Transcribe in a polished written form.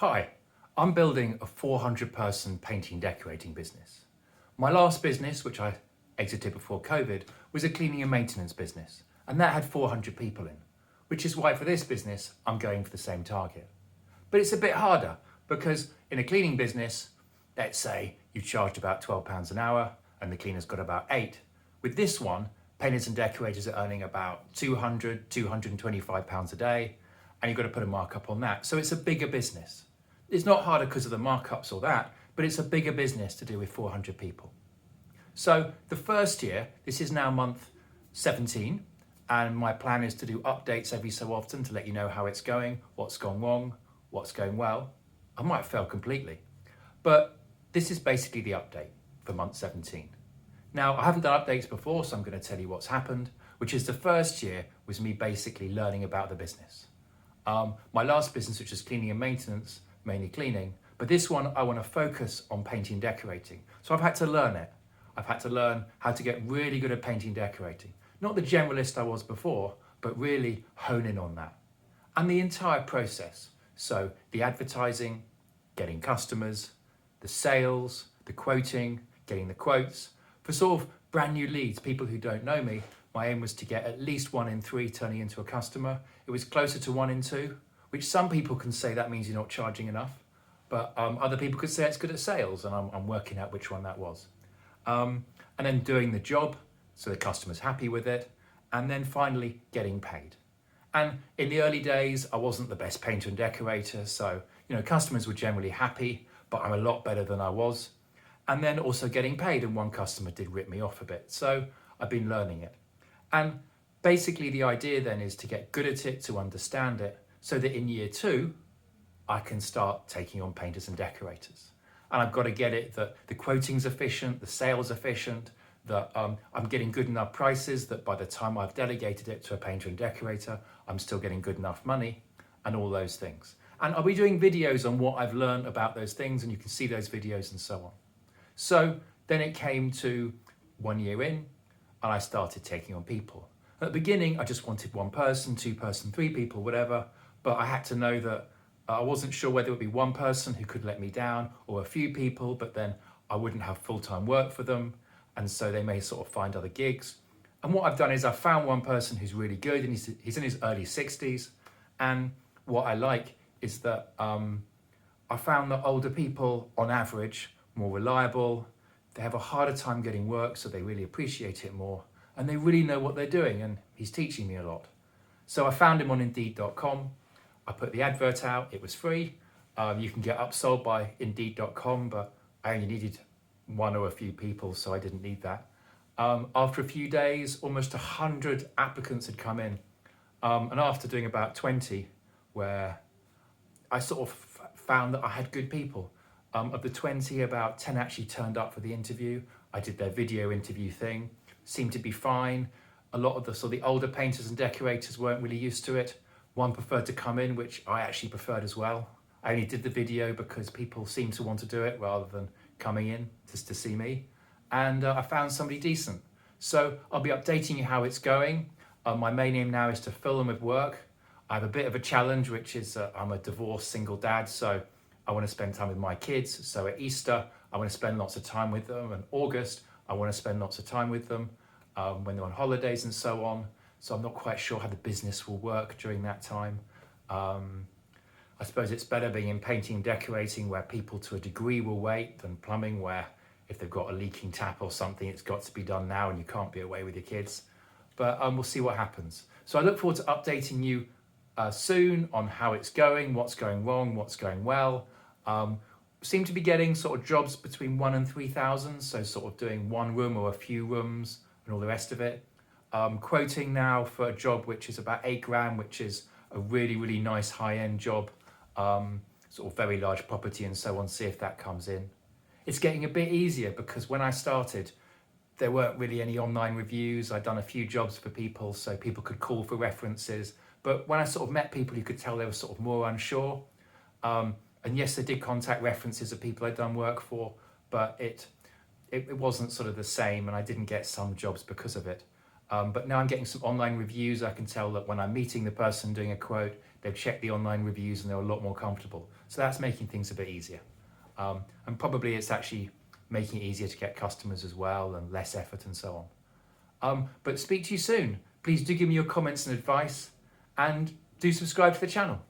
Hi, I'm building a 400-person painting decorating business. My last business, which I exited before COVID, was a cleaning and maintenance business, and that had 400 people in, which is why for this business, I'm going for the same target. But it's a bit harder because in a cleaning business, let's say you charged about £12 an hour and the cleaner's got about 8. With this one, painters and decorators are earning about £200, £225 a day, and you've got to put a markup on that. So it's a bigger business. It's not harder because of the markups or that, but it's a bigger business to do with 400 people. So the first year, this is now month 17, and my plan is to do updates every so often to let you know how it's going, what's gone wrong, what's going well. I might fail completely, but this is basically the update for month 17. Now, I haven't done updates before, so I'm going to tell you what's happened, which is the first year was me basically learning about the business. My last business, which is cleaning and maintenance, mainly cleaning, but this one I want to focus on painting and decorating. So I've had to learn it. I've had to learn how to get really good at painting and decorating. Not the generalist I was before, but really hone in on that. And the entire process. So the advertising, getting customers, the sales, the quoting, getting the quotes. For sort of brand new leads, people who don't know me, my aim was to get at least 1 in 3 turning into a customer. It was closer to 1 in 2, which some people can say that means you're not charging enough, but other people could say it's good at sales, and I'm working out which one that was. And then doing the job, so the customer's happy with it, and then finally getting paid. And in the early days, I wasn't the best painter and decorator, so customers were generally happy, but I'm a lot better than I was. And then also getting paid, and one customer did rip me off a bit, so I've been learning it. And basically the idea then is to get good at it, to understand it, so that in year 2, I can start taking on painters and decorators. And I've got to get it that the quoting's efficient, the sales efficient, that I'm getting good enough prices that by the time I've delegated it to a painter and decorator, I'm still getting good enough money, and all those things. And I'll be doing videos on what I've learned about those things, and you can see those videos and so on. So then it came to 1 year in, and I started taking on people. At the beginning, I just wanted 1 person, 2 person, 3 people, whatever, but I had to know that I wasn't sure whether it would be 1 person who could let me down or a few people, but then I wouldn't have full-time work for them, and so they may sort of find other gigs. And what I've done is I've found 1 person who's really good, and he's in his early 60s, and what I like is that I found that older people, on average, more reliable, they have a harder time getting work, so they really appreciate it more, and they really know what they're doing, and he's teaching me a lot. So I found him on Indeed.com. I put the advert out, it was free. You can get upsold by Indeed.com, but I only needed 1 or a few people, so I didn't need that. After a few days, almost 100 applicants had come in. And after doing about 20, where I sort of found that I had good people. Of the 20, about 10 actually turned up for the interview. I did their video interview thing, seemed to be fine. A lot of the older painters and decorators weren't really used to it. 1 preferred to come in, which I actually preferred as well. I only did the video because people seemed to want to do it rather than coming in just to see me. And I found somebody decent. So I'll be updating you how it's going. My main aim now is to fill them with work. I have a bit of a challenge, which is I'm a divorced single dad, so I want to spend time with my kids. So at Easter, I want to spend lots of time with them. And August, I want to spend lots of time with them when they're on holidays and so on. So I'm not quite sure how the business will work during that time. I suppose it's better being in painting and decorating where people to a degree will wait than plumbing where if they've got a leaking tap or something, it's got to be done now and you can't be away with your kids. But we'll see what happens. So I look forward to updating you soon on how it's going, what's going wrong, what's going well. Seem to be getting sort of jobs between 1 and 3,000, so sort of doing 1 room or a few rooms and all the rest of it. Quoting now for a job which is about 8 grand, which is a really, really nice high-end job, sort of very large property and so on, see if that comes in. It's getting a bit easier because when I started, there weren't really any online reviews. I'd done a few jobs for people, so people could call for references. But when I sort of met people, you could tell they were sort of more unsure. And yes, they did contact references of people I'd done work for, but it wasn't sort of the same, and I didn't get some jobs because of it. But now I'm getting some online reviews. I can tell that when I'm meeting the person doing a quote, they've checked the online reviews and they're a lot more comfortable. So that's making things a bit easier. And probably it's actually making it easier to get customers as well and less effort and so on. But speak to you soon. Please do give me your comments and advice and do subscribe to the channel.